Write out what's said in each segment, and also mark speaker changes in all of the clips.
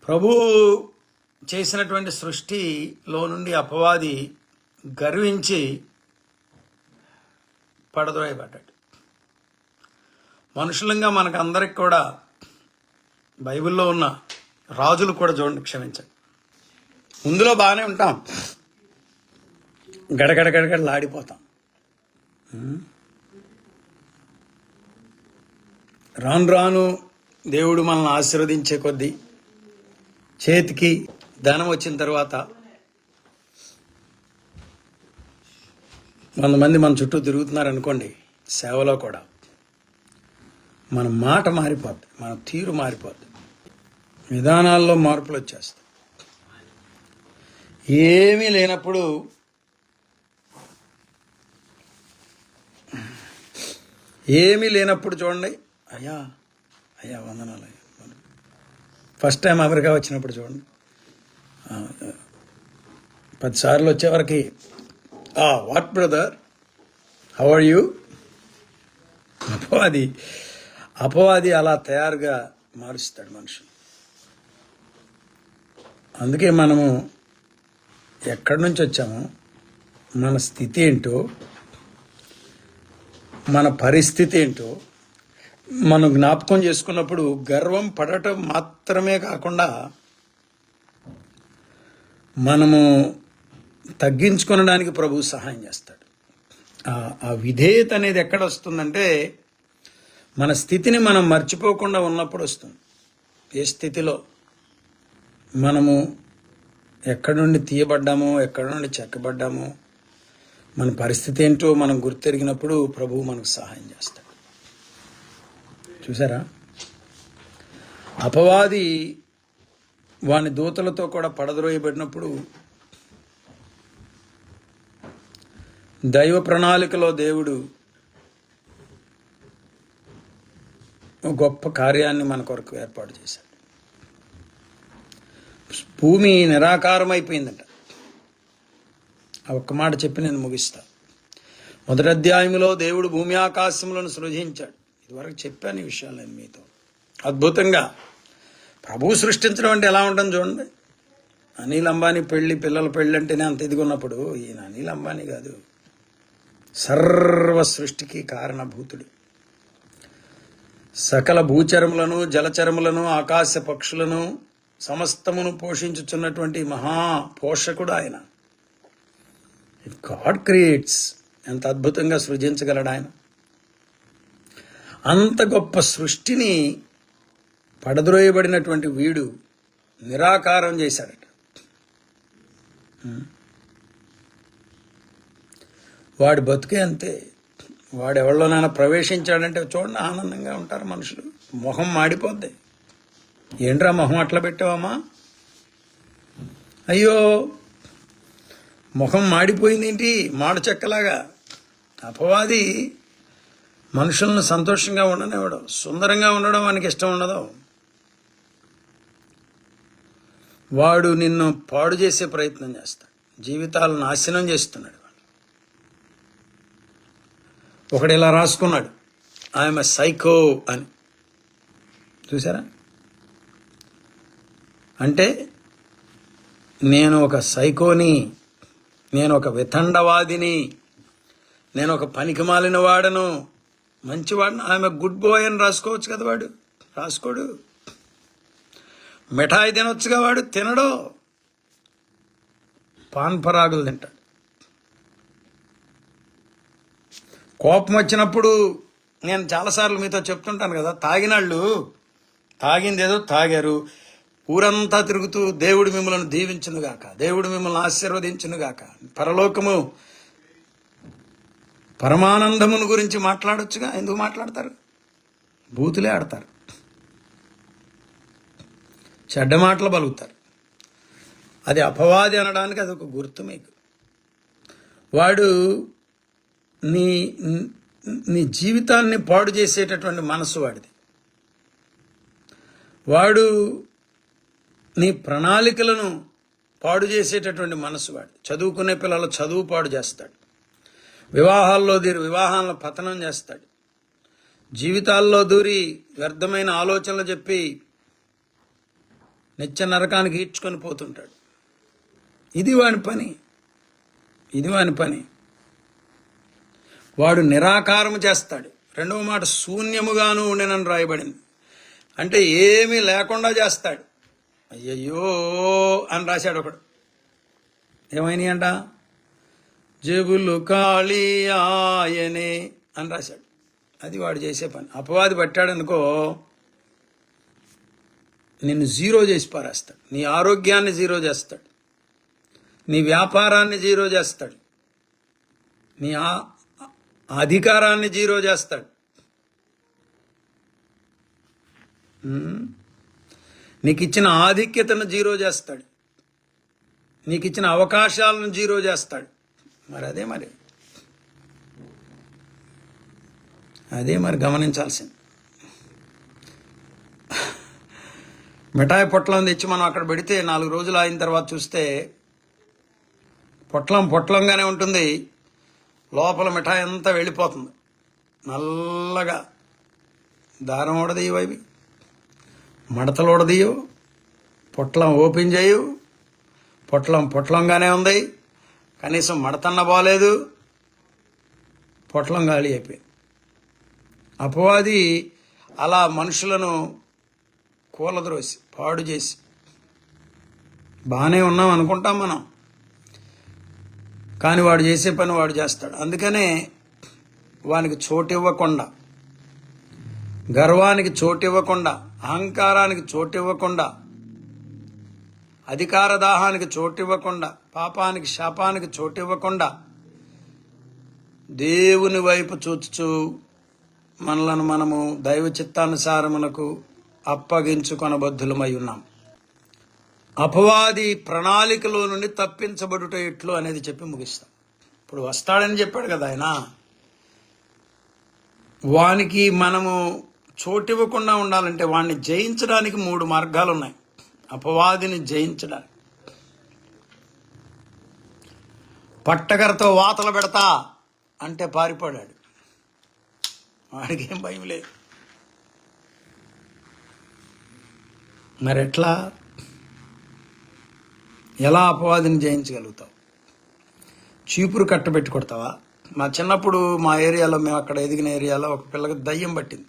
Speaker 1: ప్రభు చేసినటువంటి సృష్టిలో నుండి అపవాది గర్వించి పడద్రోయబడ్డాడు. మనుషులంగా మనకు అందరికి కూడా బైబిల్లో ఉన్న రాజులు కూడా చూడండి, క్షమించండి, ముందులో బాగానే ఉంటాం, గడగడలాడిపోతాం. రాను రాను దేవుడు మనల్ని ఆశీర్వదించే కొద్దీ చేతికి ధనం వచ్చిన తర్వాత 100 మంది మన చుట్టూ తిరుగుతున్నారు అనుకోండి, సేవలో కూడా మన మాట మారిపోద్ది, మన తీరు మారిపోద్ది, విధానాల్లో మార్పులు వచ్చేస్తాయి. ఏమీ లేనప్పుడు చూడండి, అయ్యా వందనాలు. ఫస్ట్ టైం అమెరికా వచ్చినప్పుడు చూడండి, 10 సార్లు వచ్చేవరకు what brother, how are you? అపవాది అలా తయారుగా మారుస్తాడు మనుషులు. అందుకే మనము ఎక్కడి నుంచి వచ్చామో, మన స్థితి ఏంటో, మన పరిస్థితి ఏంటో మనం జ్ఞాపకం చేసుకున్నప్పుడు గర్వం పడటం మాత్రమే కాకుండా మనము తగ్గించుకొనడానికి ప్రభువు సహాయం చేస్తాడు. ఆ విధేయత అనేది ఎక్కడ వస్తుందంటే, మన స్థితిని మనం మర్చిపోకుండా ఉన్నప్పుడు వస్తుంది. ఏ స్థితిలో మనము ఎక్కడి నుండి తీయబడ్డామో, ఎక్కడి నుండి చెక్కబడ్డామో, మన పరిస్థితి ఏంటో మనం గుర్తెరిగినప్పుడు ప్రభువు మనకు సహాయం చేస్తాడు. చూసారా, అపవాది వాని దూతలతో కూడా పడద్రోయబడినప్పుడు దైవ ప్రణాళికలో దేవుడు గొప్ప కార్యాన్ని మన కొరకు ఏర్పాటు చేశాడు. భూమి నిరాకారం అయిపోయిందట. ఆ ఒక్క మాట చెప్పి నేను ముగిస్తా. 1వ అధ్యాయంలో దేవుడు భూమి ఆకాశములను సృజించాడు. ఇదివరకు చెప్పాను ఈ విషయాలు నేను మీతో. అద్భుతంగా ప్రభువు సృష్టించడం అంటే ఎలా ఉంటుంది చూడండి. అనిల్ అంబానీ పిల్లల పెళ్ళి అంటేనే అంత ఎదిగున్నప్పుడు, ఈయన అనిల్ అంబానీ కాదు, సర్వ సృష్టికి కారణభూతుడు. సకల భూచరములను, జలచరములను, ఆకాశ పక్షులను సమస్తమును పోషించుచున్నటువంటి మహా పోషకుడు ఆయన. గాడ్ క్రియేట్స్, ఎంత అద్భుతంగా సృజించగలడు ఆయన. అంత గొప్ప సృష్టిని పడద్రోయబడినటువంటి వీడు నిరాకారం చేశాడట. వాడి బతుకే అంతే. వాడెవరిలోనైనా ప్రవేశించాడంటే చూడండి, ఆనందంగా ఉంటారు మనుషులు. మొహం మాడిపోద్ది. ఏంట్రా మొహం అట్లా పెట్టావమ్మా, అయ్యో ముఖం మాడిపోయిందేంటి, మాడు చెక్కలాగా. అపవాది మనుషులను సంతోషంగా ఉండనివ్వడం, సుందరంగా ఉండడం వానికి ఇష్టం ఉండదు. వాడు నిన్ను పాడు చేసే ప్రయత్నం చేస్తాడు, జీవితాలను నాశనం చేస్తున్నాడు. ఒకడు ఇలా రాసుకున్నాడు, ఐఎమ్ ఎ సైకో అని. చూసారా, అంటే నేను ఒక సైకోని, నేను ఒక వితండవాదిని, నేను ఒక పనికిమాలిన వాడను, మంచివాడిని, ఆమె గుడ్ బాయ్ అని రాసుకోవచ్చు కదా. వాడు రాసుకోడు. మిఠాయి తినొచ్చుగా, వాడు తినడు. పాన్ పరాగులు తింటాడు. కోపం వచ్చినప్పుడు నేను చాలాసార్లు మీతో చెప్తుంటాను కదా, తాగినాళ్ళు తాగిందేదో తాగారు, ఊరంతా తిరుగుతూ దేవుడు మిమ్మల్ని దీవించునుగాక, దేవుడు మిమ్మల్ని ఆశీర్వదించునుగాక, పరలోకము పరమానందమును గురించి మాట్లాడొచ్చుగా. ఎందుకు మాట్లాడతారు? బూతులే ఆడతారు, చెడ్డ మాటలు పలుకుతారు. అది అపవాది అనడానికి అదొక గుర్తు మీకు. వాడు నీ జీవితాన్ని పాడు చేసేటటువంటి మనసు వాడిది. వాడు నీ ప్రణాళికలను పాడు చేసేటటువంటి మనసు వాడు. చదువుకునే పిల్లల చదువు పాడు చేస్తాడు, వివాహాల్లో దూరి వివాహాలను పతనం చేస్తాడు, జీవితాల్లో దూరి వ్యర్థమైన ఆలోచనలు చెప్పి నిత్య నరకానికి ఈడ్చుకొని పోతుంటాడు. ఇది వాని పని. వాడు నిరాకారము చేస్తాడు. రెండవ మాట శూన్యముగాను ఉండెనని రాయబడింది. అంటే ఏమీ లేకుండా చేస్తాడు. అయ్యయ్యో అని రాశాడు ఒకడు. ఏమైనాయి అంట? జేబులు ఖాళీ ఆయనే అని రాశాడు. అది వాడు చేసే పని. అపవాది పట్టాడనుకో, నిన్ను జీరో చేసి పారేస్తాడు. నీ ఆరోగ్యాన్ని జీరో చేస్తాడు, నీ వ్యాపారాన్ని జీరో చేస్తాడు, నీ అధికారాన్ని జీరో చేస్తాడు. నీకు ఇచ్చిన ఆధిక్యతను జీరో చేస్తాడు, నీకు ఇచ్చిన అవకాశాలను జీరో చేస్తాడు. అదే మరి గమనించాల్సింది. మిఠాయి పొట్లం తెచ్చి మనం అక్కడ పెడితే 4 రోజులు అయిన తర్వాత చూస్తే పొట్లంగానే ఉంటుంది, లోపల మిఠాయి అంతా వెళ్ళిపోతుంది. నల్లగా దారం ఓడదీయవు, అవి మడతలు ఓడదీయవు, పొట్లం ఓపెన్ చేయవు, పొట్లంగానే ఉంది, కనీసం మడతన్న బాలేదు, పొట్లం గాలి అయిపోయింది. అపవాది అలా మనుషులను కూలద్రోసి పాడు చేసి, బాగానే ఉన్నాం అనుకుంటాం మనం, కానీ వాడు చేసే పని వాడు చేస్తాడు. అందుకనే వానికి చోటివ్వకుండా, గర్వానికి చోటివ్వకుండా, అహంకారానికి చోటివ్వకుండా, అధికార దాహానికి చోటివ్వకుండా, పాపానికి శాపానికి చోటివ్వకుండా దేవుని వైపు చూచుచూ మనలను మనము దైవ చిత్తానుసారమునకు అప్పగించుకొనబద్ధులమై ఉన్నాం. అపవాది ప్రణాళికలో నుండి తప్పించబడుట ఎట్లు అనేది చెప్పి ముగిస్తాం. ఇప్పుడు వస్తాడని చెప్పాడు కదా ఆయన. వానికి మనము చోటివ్వకుండా ఉండాలంటే వాడిని జయించడానికి 3 మార్గాలు ఉన్నాయి. అపవాదిని జయించడానికి పట్టకరతో వాతలు పెడతా అంటే పారిపోయాడు. వాడికి ఏం భయం లేదు. మరి ఎలా అపవాదిని జయించగలుగుతావు? చీపురు కట్టబెట్టి కొడతావా? మా చిన్నప్పుడు మా ఏరియాలో, మేము అక్కడ ఎదిగిన ఏరియాలో ఒక పిల్లకి దయ్యం పట్టింది.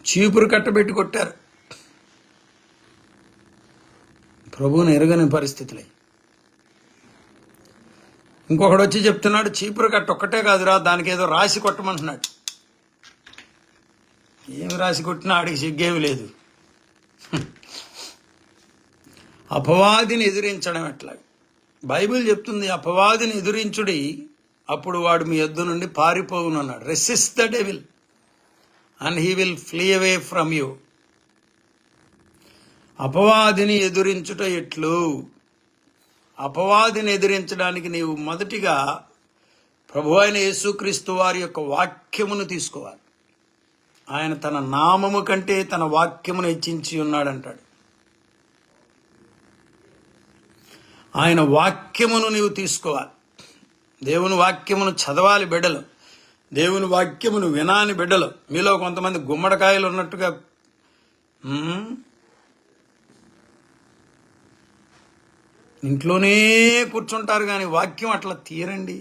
Speaker 1: చీపురు కట్టబెట్టి కొట్టారు. ప్రభువుని ఎరగని పరిస్థితులే. ఇంకొకడు వచ్చి చెప్తున్నాడు, చీపురు కట్ట ఒక్కటే కాదురా, దానికి ఏదో రాసి కొట్టమంటున్నాడు. ఏమి రాసి కొట్టినా ఆడికి సిగ్గేమి లేదు. అపవాదిని ఎదిరించడం ఎట్లా? బైబిల్ చెప్తుంది, అపవాదిని ఎదిరించుడి, అప్పుడు వాడు మీ యొద్ద నుండి పారిపోవునన్నాడు. Resist the devil and he will flee away from you. అపవాదిని ఎదిరించుట ఎట్లు? అపవాదిని ఎదిరించడానికి నీవు మొదటిగా ప్రభు అయిన యేసుక్రీస్తు వారి యొక్క వాక్యమును తీసుకోవాలి. ఆయన తన నామము కంటే తన వాక్యమును హెచ్చించి ఉన్నాడంటాడు. ఆయన వాక్యమును నీవు తీసుకోవాలి. దేవుని వాక్యమును చదవాలి బిడ్డలు, దేవుని వాక్యమును వినాని బిడ్డలు. మీలో కొంతమంది గుమ్మడికాయలు ఉన్నట్టుగా ఇంట్లోనే కూర్చుంటారు, కానీ వాక్యం అట్లా తీరండి.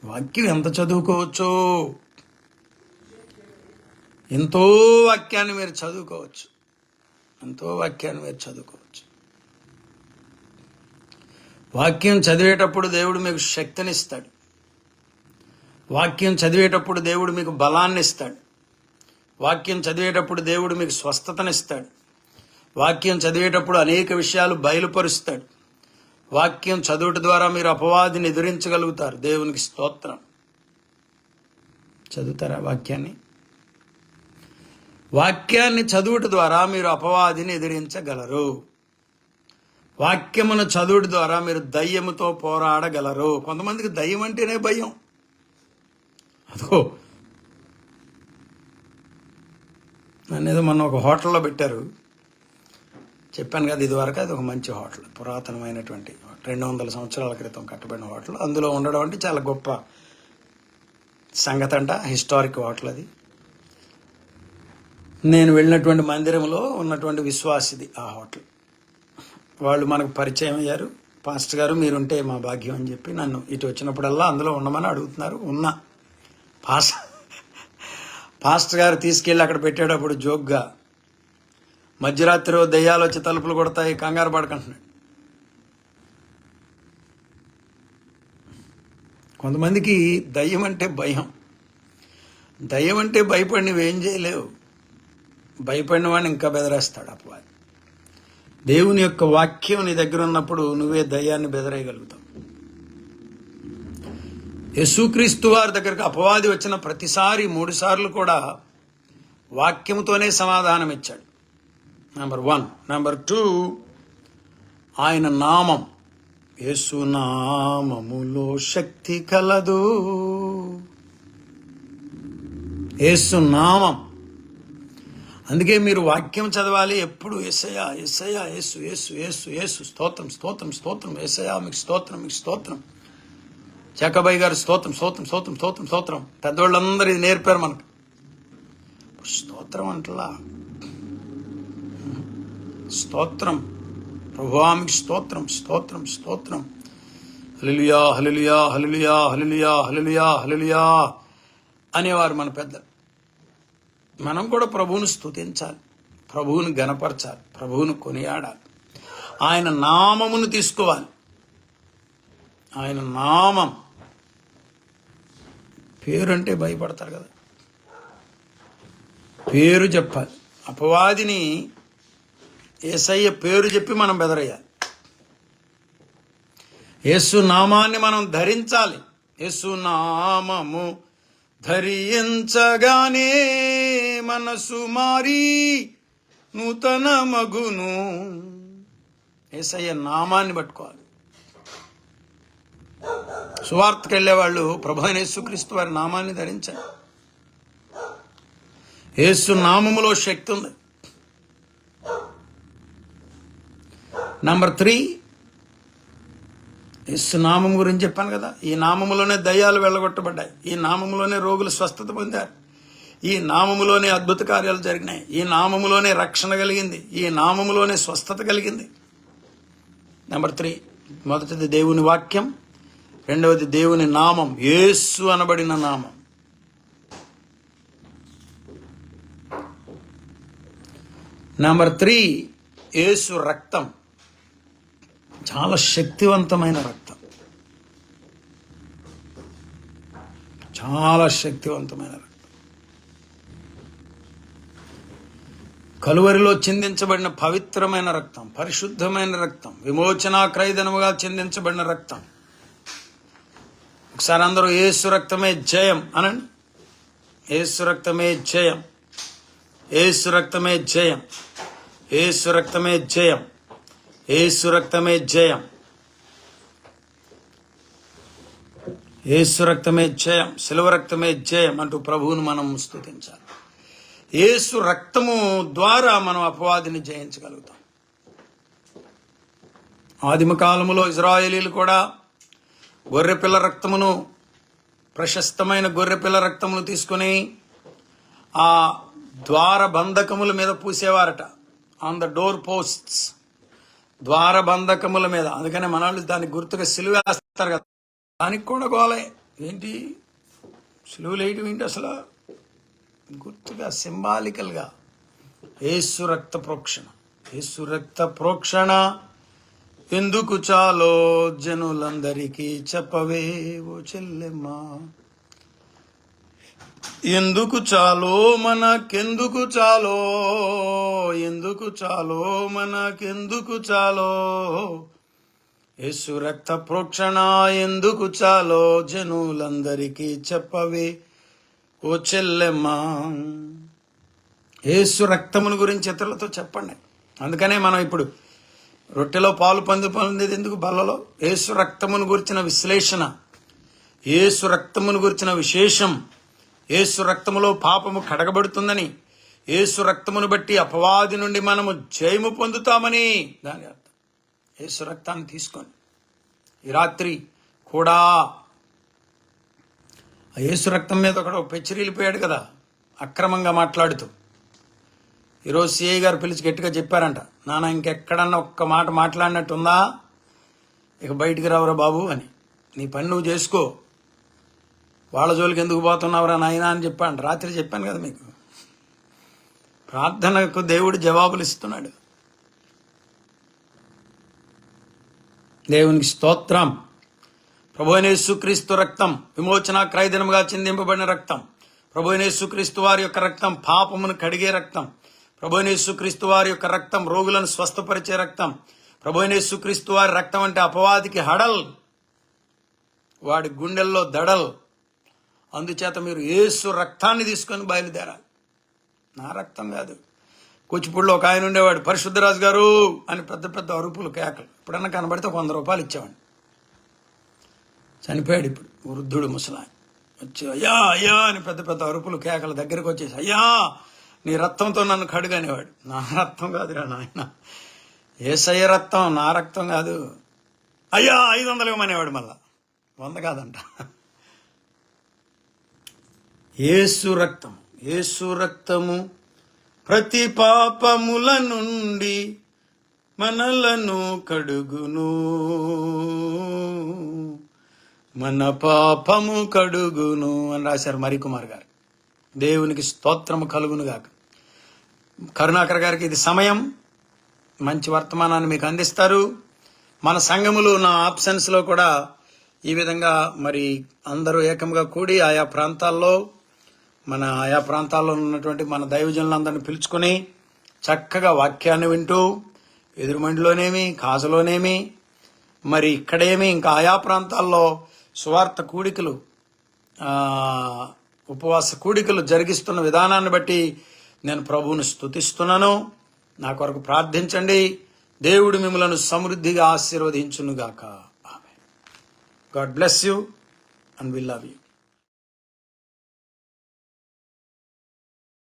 Speaker 1: వాక్యం ఎంత చదువుకోవచ్చో, ఎంతో వాక్యాన్ని మీరు చదువుకోవచ్చు, ఎంతో వాక్యాన్ని మీరు చదువుకోవచ్చు. వాక్యం చదివేటప్పుడు దేవుడు మీకు శక్తినిస్తాడు. వాక్యం చదివేటప్పుడు దేవుడు మీకు బలాన్ని ఇస్తాడు. వాక్యం చదివేటప్పుడు దేవుడు మీకు స్వస్థతనిస్తాడు. వాక్యం చదివేటప్పుడు అనేక విషయాలు బయలుపరుస్తాడు. వాక్యం చదువుట ద్వారా మీరు అపవాదిని ఎదిరించగలుగుతారు. దేవునికి స్తోత్రం. చదువుతారా వాక్యాన్ని? వాక్యాన్ని చదువుట ద్వారా మీరు అపవాదిని ఎదిరించగలరు. వాక్యమును చదువుట ద్వారా మీరు దయ్యముతో పోరాడగలరు. కొంతమందికి దయ్యం అంటేనే భయం. అదో నన్నేదో మొన్న ఒక హోటల్లో పెట్టారు, చెప్పాను కదా ఇదివరకు. అది ఒక మంచి హోటల్, పురాతనమైనటువంటి 200 సంవత్సరాల క్రితం కట్టబడిన హోటల్. అందులో ఉండడం అంటే చాలా గొప్ప సంగతి అంట, హిస్టారిక్ హోటల్ అది. నేను వెళ్ళినటువంటి మందిరంలో ఉన్నటువంటి విశ్వాసిది ఆ హోటల్. వాళ్ళు మనకు పరిచయం అయ్యారు. పాస్టర్ గారు మీరుంటే మా భాగ్యం అని చెప్పి నన్ను ఇటు వచ్చినప్పుడల్లా అందులో ఉండమని అడుగుతున్నారు. ఉన్నా. పాస్టర్ గారు తీసుకెళ్ళి అక్కడ పెట్టేటప్పుడు జోక్గా, మధ్యరాత్రి దయ్యాలు వచ్చి తలుపులు కొడతాయి, కంగారు పడకంటున్నాడు. కొంతమందికి దయ్యం అంటే భయం. దయ్యం అంటే భయపడి నువ్వేం చేయలేవు. భయపడిన వాడిని ఇంకా బెదరేస్తాడు అపవాది. దేవుని యొక్క వాక్యం నీ దగ్గర ఉన్నప్పుడు నువ్వే దయ్యాన్ని బెదరేయగలుగుతావు. యేసుక్రీస్తు వారి దగ్గరకు అపవాది వచ్చిన ప్రతిసారి 3 సార్లు కూడా వాక్యముతోనే సమాధానం ఇచ్చాడు. నెంబర్ 1. నెంబర్ 2, ఆయన నామం. యేసు నామములో శక్తి కలదు. యేసు నామం. అందుకే మీరు వాక్యం చదవాలి ఎప్పుడు. యేసయ్యా యేసయ్యా, యేసు యేసు యేసు యేసు, స్తోత్రం స్తోత్రం స్తోత్రం, యేసయ్యా మీకు స్తోత్రం మీకు స్తోత్రం. చక్కబాయి గారు స్తోత్రం స్తోత్రం స్తోత్రం స్తోత్రం స్తోత్రం. పెద్దవాళ్ళందరూ ఇది నేర్పారు మనకు. స్తోత్రం అంటలా, స్తోత్రం. ప్రభువా మీకు స్తోత్రం స్తోత్రం స్తోత్రం. హల్లెలూయా హల్లెలూయా హల్లెలూయా హల్లెలూయా హల్లెలూయా హల్లెలూయా అనేవారు మన పెద్దలు. మనం కూడా ప్రభువును స్తుతించాలి, ప్రభువును గణపరచాలి, ప్రభువును కొనియాడాలి. ఆయన నామమును తీసుకోవాలి. ఆయన నామం. పేరు అంటే భయపడతారు కదా, పేరు చెప్పాలి. అపవాదిని యేసయ్య పేరు చెప్పి మనం బెదరయ్యాలి. యేసు నామాన్ని మనం ధరించాలి. యేసు నామము ధరించగానే మనసు మారి నూతన మగును. యేసయ్య నామాన్ని పట్టుకోవాలి. సువార్తకు వెళ్ళేవాళ్ళు ప్రభు అయిన యేసుక్రీస్తు వారి నామాన్ని ధరించాలి. యేసు నామములో శక్తి ఉంది. నెంబర్ 3, యేసు నామం గురించి చెప్పాను కదా. ఈ నామములోనే దయ్యాలు వెళ్ళగొట్టబడ్డాయి. ఈ నామములోనే రోగులు స్వస్థత పొందారు. ఈ నామములోనే అద్భుత కార్యాలు జరిగినాయి. ఈ నామములోనే రక్షణ కలిగింది. ఈ నామములోనే స్వస్థత కలిగింది. నెంబర్ 3, మొదటిది దేవుని వాక్యం, రెండవది దేవుని నామం, యేసు అనబడిన నామం. నెంబర్ 3, యేసు రక్తం. చాలా శక్తివంతమైన రక్తం, చాలా శక్తివంతమైన రక్తం. కలువరిలో చిందించబడిన పవిత్రమైన రక్తం, పరిశుద్ధమైన రక్తం, విమోచన క్రయధనముగా చిందించబడిన రక్తం. ఒకసారి అందరూ యేసు రక్తమే జయం అనండి. యేసు రక్తమే జయం, యేసు రక్తమే జయం, యేసు రక్తమే జయం, యేసు రక్తమే జయం, యేసు రక్తమే జయం, శిలువ రక్తమే జయం అంటూ ప్రభువును మనం స్తుతించాలి. యేసు రక్తము ద్వారా మనం అపవాదిని జయించగలుగుతాం. ఆదిమ కాలములో ఇజ్రాయేలీలు కూడా గొర్రెపిల్ల రక్తమును, ప్రశస్తమైన గొర్రెపిల్ల రక్తమును తీసుకుని ఆ ద్వార బంధకముల మీద పూసేవారట. ఆన్ ద డోర్ పోస్ట్స్, ద్వార బంధకముల మీద. అందుకనే మనవాళ్ళు దానికి గుర్తుగా సిలువ వేస్తారు కదా. దానికి కూడా గోలే ఏంటి, సిలువలు వేయటం ఏంటి అసలు? గుర్తుగా, సింబాలికల్గా యేసు రక్త ప్రోక్షణ. యేసు రక్త ప్రోక్షణ ఎందుకు చాలో జనులందరికీ చెప్పవే ఓ చెల్లెమ్మా. ఎందుకు చాలో మనకెందుకు చాలో, ఎందుకు చాలో మనకెందుకు చాలో, యేసు రక్త ప్రోక్షణ ఎందుకు చాలో జనులందరికీ చెప్పవే ఓ చెల్లెమ్మా. యేసు రక్తమును గురించి ఇతరులతో చెప్పండి. అందుకనే మనం ఇప్పుడు రొట్టెలో పాలు పొందేది ఎందుకు, బల్లలో యేసు రక్తమును గురించిన విశ్లేషణ, యేసు రక్తమును గురించిన విశేషం. యేసు రక్తములో పాపము కడగబడుతుందని, యేసు రక్తమును బట్టి అపవాది నుండి మనము జయము పొందుతామని దాని అర్థం. యేసు రక్తాన్ని తీసుకొని ఈ రాత్రి కూడా ఆ యేసు రక్తం మీద ఒకడు పెచ్చిరిల్లిపోయాడు కదా, అక్రమంగా మాట్లాడుతూ. ఈరోజు సిఐ గారు పిలిచి గట్టిగా చెప్పారంట, నాన్న ఇంకెక్కడన్నా ఒక్క మాట మాట్లాడినట్టుందా, ఇక బయటికి రావురా బాబు అని, నీ పని నువ్వు చేసుకో, వాళ్ళ జోలికి ఎందుకు పోతున్నావురా నాయనా అని చెప్పాను. రాత్రి చెప్పాను కదా మీకు. ప్రార్థనకు దేవుడు జవాబులు ఇస్తున్నాడు. దేవునికి స్తోత్రం. ప్రభువైన యేసుక్రీస్తు రక్తం విమోచన క్రయదినముగా చిందింపబడిన రక్తం, ప్రభువైన యేసుక్రీస్తు వారి యొక్క రక్తం పాపమును కడిగే రక్తం, ప్రభువైన యేసుక్రీస్తు వారి యొక్క రక్తం రోగులను స్వస్థపరిచే రక్తం, ప్రభువైన యేసుక్రీస్తు వారి రక్తం అంటే అపవాదికి హడల్, వాడి గుండెల్లో దడల్. అందుచేత మీరు యేసు రక్తాన్ని తీసుకొని బయలుదేరాలి. నా రక్తం కాదు. కూచిపూడిలో ఒక ఆయన ఉండేవాడు, పరిశుద్ధరాజు గారు అని పెద్ద పెద్ద అరుపులు కేకలు. ఇప్పుడన్నా కనబడితే 100 రూపాయలు ఇచ్చేవాడిని. చనిపోయాడు ఇప్పుడు, వృద్ధుడు ముసలాయన. వచ్చి అయ్యా అయ్యా అని పెద్ద పెద్ద అరుపులు కేకల దగ్గరకు వచ్చేసి, అయ్యా నీ రక్తంతో నన్ను కడుగనేవాడు. నా రక్తం కాదురా నాయన, యేసయ్య రక్తం, నా రక్తం కాదు. అయ్యా 500 ఇవ్వమనేవాడు. మళ్ళా 100 కాదంట. యేసు రక్తం, యేసు రక్తము ప్రతి పాపముల నుండి మనలను కడుగును, మన పాపము కడుగును అని రాశారు మరికుమార్ గారు. దేవునికి స్తోత్రము కలుగునుగాక. కరుణాకర్ గారికి ఇది సమయం, మంచి వర్తమానాన్ని మీకు అందిస్తారు. మన సంఘములు నా ఆప్షన్స్లో కూడా ఈ విధంగా మరి అందరూ ఏకంగా కూడి ఆయా ప్రాంతాల్లో ఉన్నటువంటి మన దైవజనులందరినీ పిలుచుకొని చక్కగా వాక్యాన్ని వింటూ, ఎదురుమండిలోనేమి కాజలోనేమి మరి ఇక్కడేమి ఇంకా ఆయా ప్రాంతాల్లో సువార్త కూడికలు, ఉపవాస కూడికలు జరిగిస్తున్న విధానాన్ని బట్టి నేను ప్రభువును స్తుతిస్తున్నాను. నా కొరకు ప్రార్థించండి. దేవుడు మిమ్మలను సమృద్ధిగా ఆశీర్వదించునుగాక. ఆమేన్. God bless you and we love you.